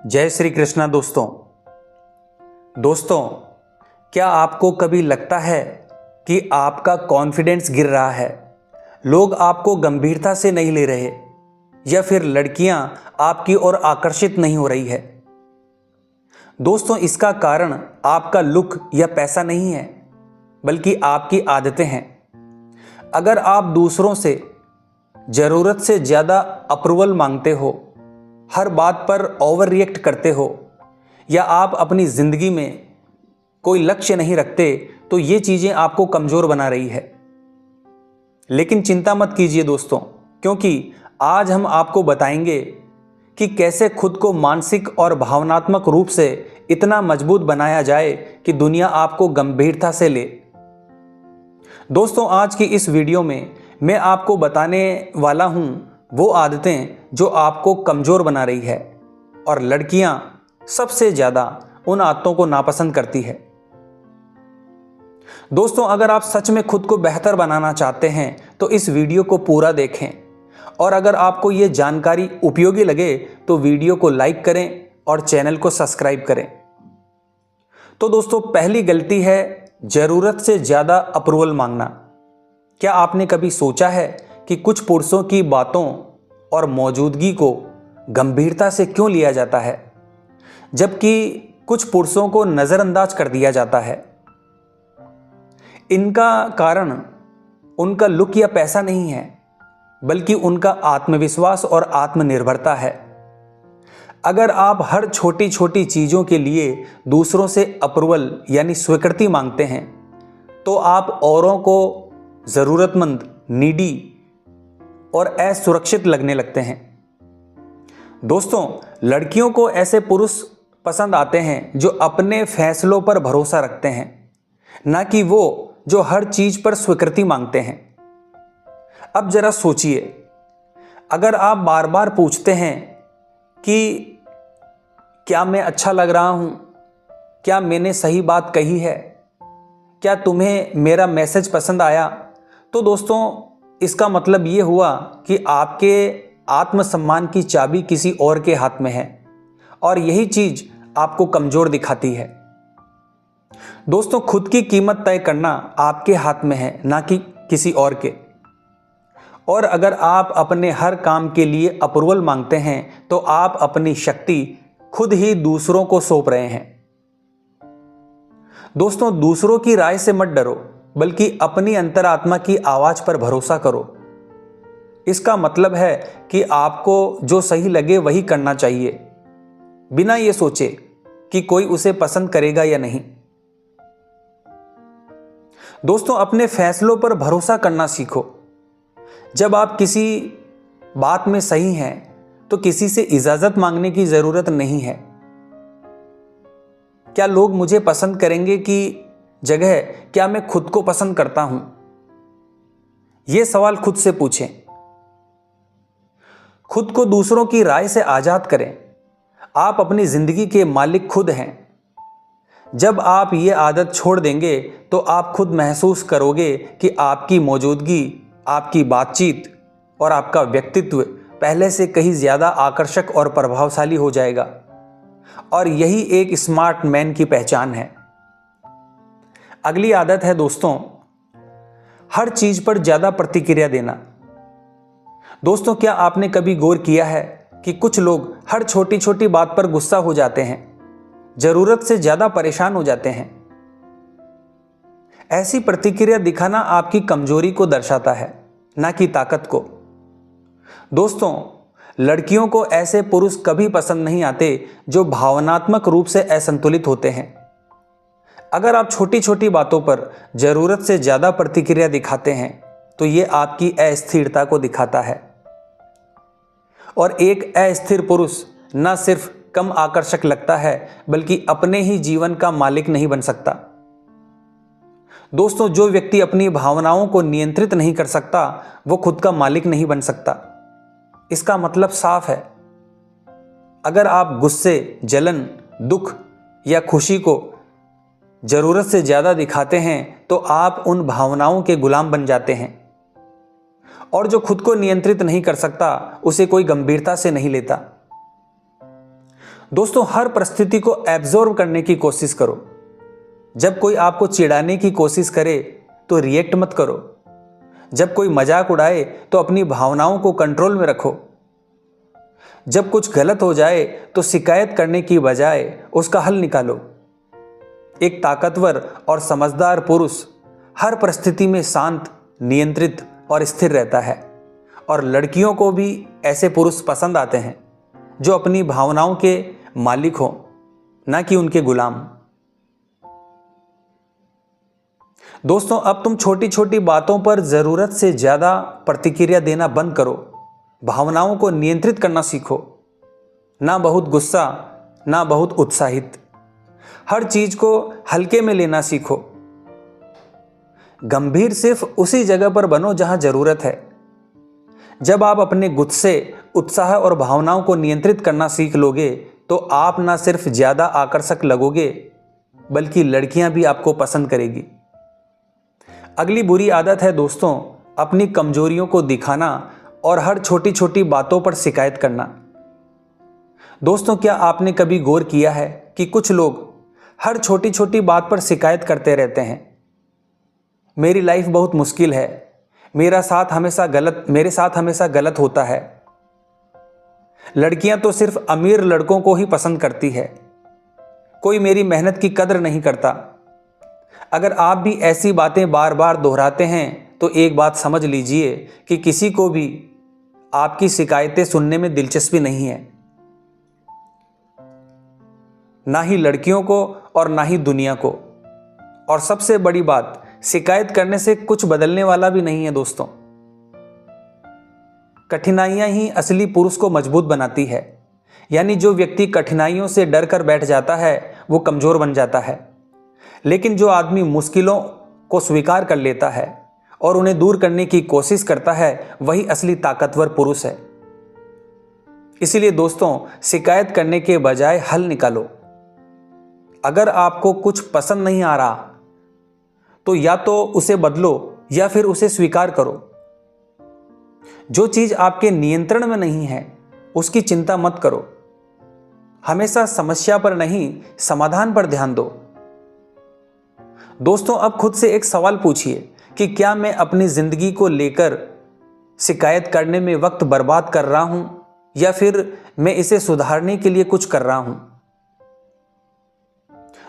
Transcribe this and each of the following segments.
जय श्री कृष्णा। दोस्तों, क्या आपको कभी लगता है कि आपका कॉन्फिडेंस गिर रहा है, लोग आपको गंभीरता से नहीं ले रहे, या फिर लड़कियां आपकी ओर आकर्षित नहीं हो रही है? दोस्तों, इसका कारण आपका लुक या पैसा नहीं है, बल्कि आपकी आदतें हैं। अगर आप दूसरों से ज़रूरत से ज़्यादा अप्रूवल मांगते हो, हर बात पर ओवर रिएक्ट करते हो, या आप अपनी ज़िंदगी में कोई लक्ष्य नहीं रखते, तो ये चीज़ें आपको कमज़ोर बना रही है। लेकिन चिंता मत कीजिए दोस्तों, क्योंकि आज हम आपको बताएंगे कि कैसे खुद को मानसिक और भावनात्मक रूप से इतना मजबूत बनाया जाए कि दुनिया आपको गंभीरता से ले। दोस्तों, आज की इस वीडियो में मैं आपको बताने वाला हूँ वो आदतें जो आपको कमज़ोर बना रही है, और लड़कियां सबसे ज़्यादा उन आदतों को नापसंद करती है। दोस्तों, अगर आप सच में खुद को बेहतर बनाना चाहते हैं तो इस वीडियो को पूरा देखें, और अगर आपको ये जानकारी उपयोगी लगे तो वीडियो को लाइक करें और चैनल को सब्सक्राइब करें। तो दोस्तों, पहली गलती है ज़रूरत से ज़्यादा अप्रूवल मांगना। क्या आपने कभी सोचा है कि कुछ पुरुषों की बातों और मौजूदगी को गंभीरता से क्यों लिया जाता है, जबकि कुछ पुरुषों को नज़रअंदाज कर दिया जाता है? इनका कारण उनका लुक या पैसा नहीं है, बल्कि उनका आत्मविश्वास और आत्मनिर्भरता है। अगर आप हर छोटी छोटी चीज़ों के लिए दूसरों से अप्रूवल यानी स्वीकृति मांगते हैं, तो आप औरों को ज़रूरतमंद, नीडी और असुरक्षित लगने लगते हैं। दोस्तों, लड़कियों को ऐसे पुरुष पसंद आते हैं जो अपने फैसलों पर भरोसा रखते हैं, ना कि वो जो हर चीज़ पर स्वीकृति मांगते हैं। अब जरा सोचिए, अगर आप बार बार पूछते हैं कि क्या मैं अच्छा लग रहा हूँ, क्या मैंने सही बात कही है, क्या तुम्हें मेरा मैसेज पसंद आया, तो दोस्तों इसका मतलब ये हुआ कि आपके आत्मसम्मान की चाबी किसी और के हाथ में है, और यही चीज़ आपको कमज़ोर दिखाती है। दोस्तों, खुद की कीमत तय करना आपके हाथ में है, ना कि किसी और के। और अगर आप अपने हर काम के लिए अप्रूवल मांगते हैं, तो आप अपनी शक्ति खुद ही दूसरों को सौंप रहे हैं। दोस्तों, दूसरों की राय से मत डरो, बल्कि अपनी अंतरात्मा की आवाज़ पर भरोसा करो। इसका मतलब है कि आपको जो सही लगे वही करना चाहिए, बिना ये सोचे कि कोई उसे पसंद करेगा या नहीं। दोस्तों, अपने फैसलों पर भरोसा करना सीखो। जब आप किसी बात में सही हैं, तो किसी से इजाज़त मांगने की ज़रूरत नहीं है। क्या लोग मुझे पसंद करेंगे की जगह क्या मैं खुद को पसंद करता हूं? यह सवाल खुद से पूछें। खुद को दूसरों की राय से आजाद करें। आप अपनी जिंदगी के मालिक खुद हैं। जब आप ये आदत छोड़ देंगे, तो आप खुद महसूस करोगे कि आपकी मौजूदगी, आपकी बातचीत और आपका व्यक्तित्व पहले से कहीं ज्यादा आकर्षक और प्रभावशाली हो जाएगा। और यही एक स्मार्ट मैन की पहचान है। अगली आदत है दोस्तों, हर चीज पर ज्यादा प्रतिक्रिया देना। दोस्तों, क्या आपने कभी गौर किया है कि कुछ लोग हर छोटी छोटी बात पर गुस्सा हो जाते हैं, जरूरत से ज्यादा परेशान हो जाते हैं? ऐसी प्रतिक्रिया दिखाना आपकी कमजोरी को दर्शाता है, ना कि ताकत को। दोस्तों, लड़कियों को ऐसे पुरुष कभी पसंद नहीं आते जो भावनात्मक रूप से असंतुलित होते हैं। अगर आप छोटी छोटी बातों पर जरूरत से ज्यादा प्रतिक्रिया दिखाते हैं, तो ये आपकी अस्थिरता को दिखाता है। और एक अस्थिर पुरुष न सिर्फ कम आकर्षक लगता है, बल्कि अपने ही जीवन का मालिक नहीं बन सकता। दोस्तों, जो व्यक्ति अपनी भावनाओं को नियंत्रित नहीं कर सकता, वो खुद का मालिक नहीं बन सकता। इसका मतलब साफ है। अगर आप गुस्से, जलन, दुख या खुशी को जरूरत से ज्यादा दिखाते हैं, तो आप उन भावनाओं के गुलाम बन जाते हैं। और जो खुद को नियंत्रित नहीं कर सकता, उसे कोई गंभीरता से नहीं लेता। दोस्तों, हर परिस्थिति को एब्जॉर्व करने की कोशिश करो। जब कोई आपको चिढ़ाने की कोशिश करे तो रिएक्ट मत करो। जब कोई मजाक उड़ाए तो अपनी भावनाओं को कंट्रोल में रखो। जब कुछ गलत हो जाए तो शिकायत करने की बजाय उसका हल निकालो। एक ताकतवर और समझदार पुरुष हर परिस्थिति में शांत, नियंत्रित और स्थिर रहता है, और लड़कियों को भी ऐसे पुरुष पसंद आते हैं जो अपनी भावनाओं के मालिक हों, ना कि उनके गुलाम। दोस्तों, अब तुम छोटी छोटी बातों पर जरूरत से ज्यादा प्रतिक्रिया देना बंद करो। भावनाओं को नियंत्रित करना सीखो। ना बहुत गुस्सा, ना बहुत उत्साहित। हर चीज को हल्के में लेना सीखो। गंभीर सिर्फ उसी जगह पर बनो जहां जरूरत है। जब आप अपने गुस्से, उत्साह और भावनाओं को नियंत्रित करना सीख लोगे तो आप ना सिर्फ ज्यादा आकर्षक लगोगे, बल्कि लड़कियां भी आपको पसंद करेगी। अगली बुरी आदत है दोस्तों, अपनी कमजोरियों को दिखाना और हर छोटी छोटी बातों पर शिकायत करना। दोस्तों, क्या आपने कभी गौर किया है कि कुछ लोग हर छोटी छोटी बात पर शिकायत करते रहते हैं? मेरी लाइफ बहुत मुश्किल है, मेरे साथ हमेशा गलत होता है। लड़कियां तो सिर्फ अमीर लड़कों को ही पसंद करती है, कोई मेरी मेहनत की कदर नहीं करता। अगर आप भी ऐसी बातें बार बार दोहराते हैं तो एक बात समझ लीजिए कि किसी को भी आपकी शिकायतें सुनने में दिलचस्पी नहीं है, ना ही लड़कियों को और ना ही दुनिया को। और सबसे बड़ी बात, शिकायत करने से कुछ बदलने वाला भी नहीं है दोस्तों। कठिनाइयां ही असली पुरुष को मजबूत बनाती है। यानी जो व्यक्ति कठिनाइयों से डर कर बैठ जाता है वो कमजोर बन जाता है, लेकिन जो आदमी मुश्किलों को स्वीकार कर लेता है और उन्हें दूर करने की कोशिश करता है, वही असली ताकतवर पुरुष है। इसीलिए दोस्तों, शिकायत करने के बजाय हल निकालो। अगर आपको कुछ पसंद नहीं आ रहा तो या तो उसे बदलो या फिर उसे स्वीकार करो। जो चीज आपके नियंत्रण में नहीं है उसकी चिंता मत करो। हमेशा समस्या पर नहीं, समाधान पर ध्यान दो। दोस्तों, अब खुद से एक सवाल पूछिए कि क्या मैं अपनी जिंदगी को लेकर शिकायत करने में वक्त बर्बाद कर रहा हूं, या फिर मैं इसे सुधारने के लिए कुछ कर रहा हूं।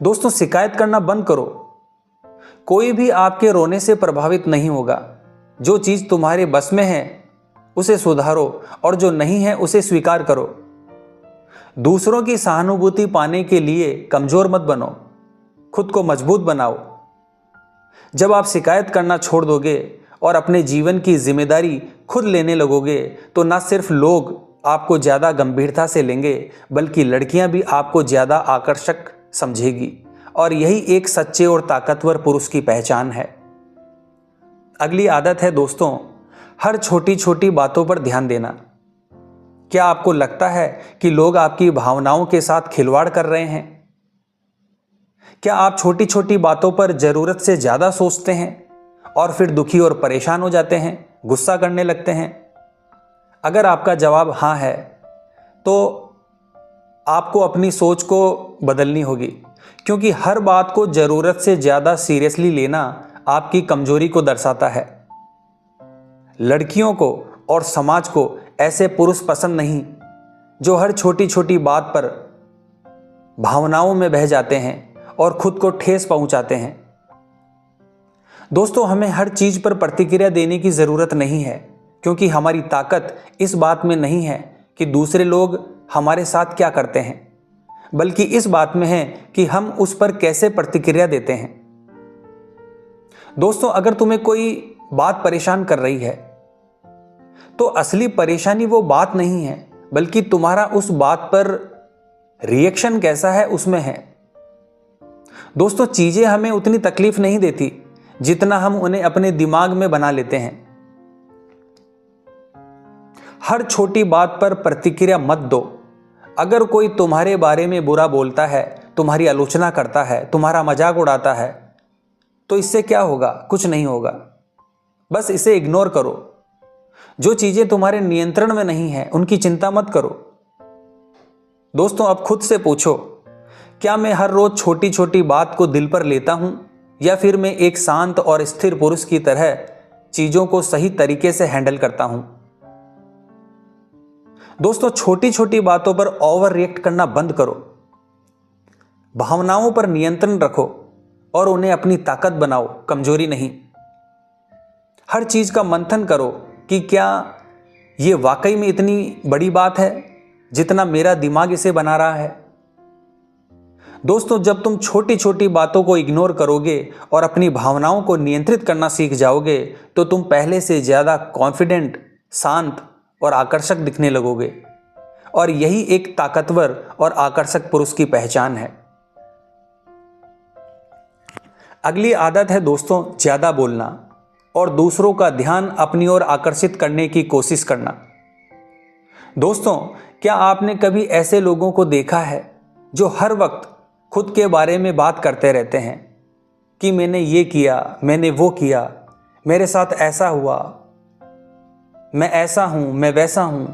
दोस्तों, शिकायत करना बंद करो। कोई भी आपके रोने से प्रभावित नहीं होगा। जो चीज तुम्हारे बस में है उसे सुधारो, और जो नहीं है उसे स्वीकार करो। दूसरों की सहानुभूति पाने के लिए कमजोर मत बनो, खुद को मजबूत बनाओ। जब आप शिकायत करना छोड़ दोगे और अपने जीवन की जिम्मेदारी खुद लेने लगोगे तो ना सिर्फ लोग आपको ज्यादा गंभीरता से लेंगे, बल्कि लड़कियां भी आपको ज्यादा आकर्षक समझेगी। और यही एक सच्चे और ताकतवर पुरुष की पहचान है। अगली आदत है दोस्तों, हर छोटी छोटी बातों पर ध्यान देना। क्या आपको लगता है कि लोग आपकी भावनाओं के साथ खिलवाड़ कर रहे हैं? क्या आप छोटी छोटी बातों पर जरूरत से ज्यादा सोचते हैं और फिर दुखी और परेशान हो जाते हैं, गुस्सा करने लगते हैं? अगर आपका जवाब हाँ है तो आपको अपनी सोच को बदलनी होगी, क्योंकि हर बात को जरूरत से ज्यादा सीरियसली लेना आपकी कमजोरी को दर्शाता है। लड़कियों को और समाज को ऐसे पुरुष पसंद नहीं जो हर छोटी छोटी बात पर भावनाओं में बह जाते हैं और खुद को ठेस पहुंचाते हैं। दोस्तों, हमें हर चीज पर प्रतिक्रिया देने की जरूरत नहीं है, क्योंकि हमारी ताकत इस बात में नहीं है कि दूसरे लोग हमारे साथ क्या करते हैं, बल्कि इस बात में है कि हम उस पर कैसे प्रतिक्रिया देते हैं। दोस्तों, अगर तुम्हें कोई बात परेशान कर रही है तो असली परेशानी वो बात नहीं है, बल्कि तुम्हारा उस बात पर रिएक्शन कैसा है उसमें है। दोस्तों, चीजें हमें उतनी तकलीफ नहीं देती जितना हम उन्हें अपने दिमाग में बना लेते हैं। हर छोटी बात पर प्रतिक्रिया मत दो। अगर कोई तुम्हारे बारे में बुरा बोलता है, तुम्हारी आलोचना करता है, तुम्हारा मजाक उड़ाता है, तो इससे क्या होगा? कुछ नहीं होगा। बस इसे इग्नोर करो। जो चीजें तुम्हारे नियंत्रण में नहीं है उनकी चिंता मत करो। दोस्तों अब खुद से पूछो, क्या मैं हर रोज छोटी छोटी बात को दिल पर लेता हूं, या फिर मैं एक शांत और स्थिर पुरुष की तरह चीजों को सही तरीके से हैंडल करता हूं। दोस्तों छोटी छोटी बातों पर ओवर रिएक्ट करना बंद करो, भावनाओं पर नियंत्रण रखो और उन्हें अपनी ताकत बनाओ, कमजोरी नहीं। हर चीज का मंथन करो कि क्या यह वाकई में इतनी बड़ी बात है जितना मेरा दिमाग इसे बना रहा है। दोस्तों जब तुम छोटी छोटी बातों को इग्नोर करोगे और अपनी भावनाओं को नियंत्रित करना सीख जाओगे तो तुम पहले से ज्यादा कॉन्फिडेंट, शांत और आकर्षक दिखने लगोगे। और यही एक ताकतवर और आकर्षक पुरुष की पहचान है। अगली आदत है दोस्तों ज्यादा बोलना और दूसरों का ध्यान अपनी ओर आकर्षित करने की कोशिश करना। दोस्तों क्या आपने कभी ऐसे लोगों को देखा है जो हर वक्त खुद के बारे में बात करते रहते हैं कि मैंने ये किया, मैंने वो किया, मेरे साथ ऐसा हुआ, मैं ऐसा हूं, मैं वैसा हूं।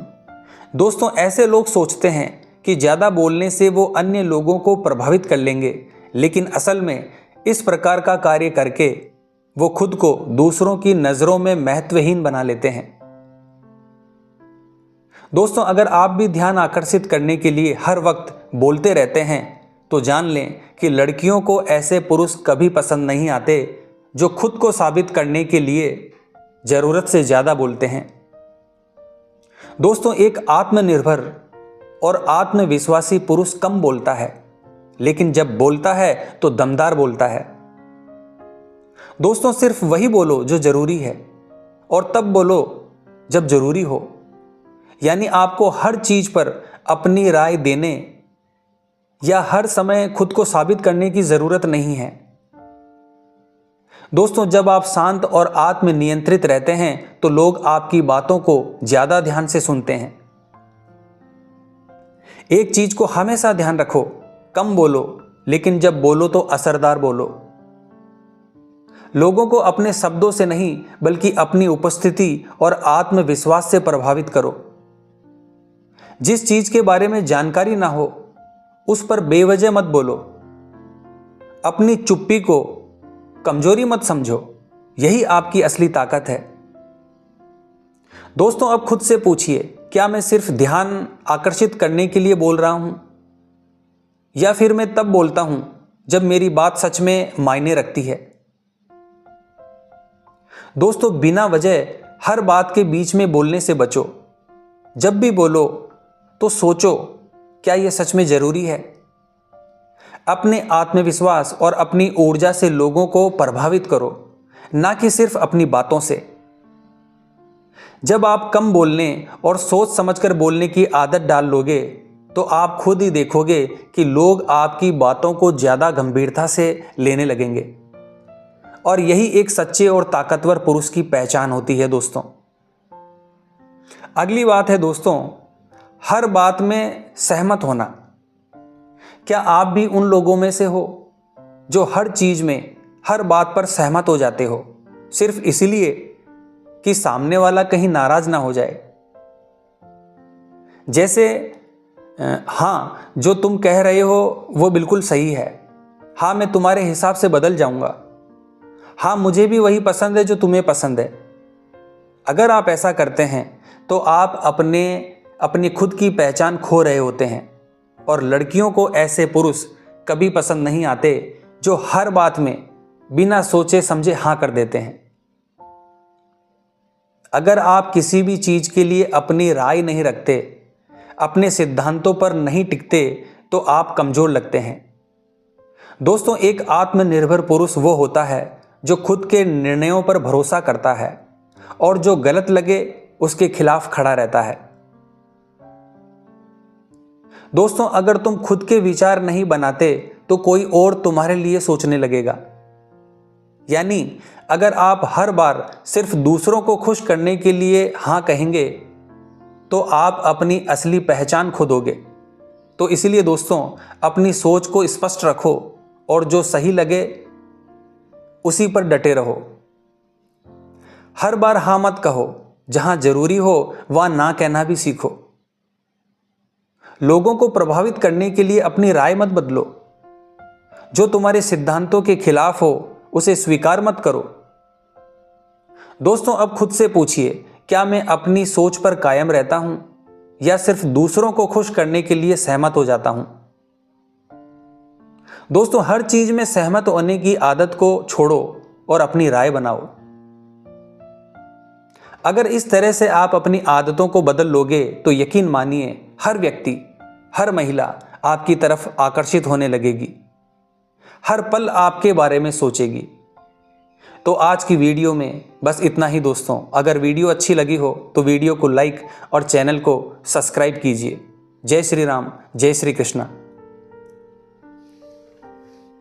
दोस्तों ऐसे लोग सोचते हैं कि ज़्यादा बोलने से वो अन्य लोगों को प्रभावित कर लेंगे, लेकिन असल में इस प्रकार का कार्य करके वो खुद को दूसरों की नज़रों में महत्वहीन बना लेते हैं। दोस्तों अगर आप भी ध्यान आकर्षित करने के लिए हर वक्त बोलते रहते हैं तो जान लें कि लड़कियों को ऐसे पुरुष कभी पसंद नहीं आते जो खुद को साबित करने के लिए ज़रूरत से ज़्यादा बोलते हैं। दोस्तों एक आत्मनिर्भर और आत्मविश्वासी पुरुष कम बोलता है, लेकिन जब बोलता है तो दमदार बोलता है। दोस्तों सिर्फ वही बोलो जो जरूरी है और तब बोलो जब जरूरी हो, यानी आपको हर चीज पर अपनी राय देने या हर समय खुद को साबित करने की जरूरत नहीं है। दोस्तों जब आप शांत और आत्मनियंत्रित रहते हैं तो लोग आपकी बातों को ज्यादा ध्यान से सुनते हैं। एक चीज को हमेशा ध्यान रखो, कम बोलो, लेकिन जब बोलो तो असरदार बोलो। लोगों को अपने शब्दों से नहीं बल्कि अपनी उपस्थिति और आत्मविश्वास से प्रभावित करो। जिस चीज के बारे में जानकारी ना हो उस पर बेवजह मत बोलो। अपनी चुप्पी को कमजोरी मत समझो, यही आपकी असली ताकत है। दोस्तों अब खुद से पूछिए, क्या मैं सिर्फ ध्यान आकर्षित करने के लिए बोल रहा हूं, या फिर मैं तब बोलता हूं जब मेरी बात सच में मायने रखती है। दोस्तों बिना वजह हर बात के बीच में बोलने से बचो। जब भी बोलो तो सोचो, क्या यह सच में जरूरी है। अपने आत्मविश्वास और अपनी ऊर्जा से लोगों को प्रभावित करो, ना कि सिर्फ अपनी बातों से। जब आप कम बोलने और सोच समझकर बोलने की आदत डाल लोगे तो आप खुद ही देखोगे कि लोग आपकी बातों को ज्यादा गंभीरता से लेने लगेंगे। और यही एक सच्चे और ताकतवर पुरुष की पहचान होती है। दोस्तों अगली बात है दोस्तों, हर बात में सहमत होना। क्या आप भी उन लोगों में से हो जो हर चीज में, हर बात पर सहमत हो जाते हो सिर्फ इसलिए कि सामने वाला कहीं नाराज ना हो जाए। जैसे हाँ जो तुम कह रहे हो वो बिल्कुल सही है, हाँ मैं तुम्हारे हिसाब से बदल जाऊंगा, हाँ मुझे भी वही पसंद है जो तुम्हें पसंद है। अगर आप ऐसा करते हैं तो आप अपनी खुद की पहचान खो रहे होते हैं। और लड़कियों को ऐसे पुरुष कभी पसंद नहीं आते जो हर बात में बिना सोचे समझे हाँ कर देते हैं। अगर आप किसी भी चीज के लिए अपनी राय नहीं रखते, अपने सिद्धांतों पर नहीं टिकते तो आप कमजोर लगते हैं। दोस्तों एक आत्मनिर्भर पुरुष वो होता है जो खुद के निर्णयों पर भरोसा करता है और जो गलत लगे उसके खिलाफ खड़ा रहता है। दोस्तों अगर तुम खुद के विचार नहीं बनाते तो कोई और तुम्हारे लिए सोचने लगेगा। यानी अगर आप हर बार सिर्फ दूसरों को खुश करने के लिए हाँ कहेंगे तो आप अपनी असली पहचान खो दोगे। तो इसलिए दोस्तों अपनी सोच को स्पष्ट रखो और जो सही लगे उसी पर डटे रहो। हर बार हाँ मत कहो, जहां जरूरी हो वहां ना कहना भी सीखो। लोगों को प्रभावित करने के लिए अपनी राय मत बदलो। जो तुम्हारे सिद्धांतों के खिलाफ हो उसे स्वीकार मत करो। दोस्तों, अब खुद से पूछिए, क्या मैं अपनी सोच पर कायम रहता हूं या सिर्फ दूसरों को खुश करने के लिए सहमत हो जाता हूं? दोस्तों, हर चीज में सहमत होने की आदत को छोड़ो और अपनी राय बनाओ। अगर इस तरह से आप अपनी आदतों को बदल लोगे तो यकीन मानिए, हर व्यक्ति, हर महिला आपकी तरफ आकर्षित होने लगेगी, हर पल आपके बारे में सोचेगी। तो आज की वीडियो में बस इतना ही दोस्तों। अगर वीडियो अच्छी लगी हो तो वीडियो को लाइक और चैनल को सब्सक्राइब कीजिए। जय श्री राम, जय श्री कृष्णा।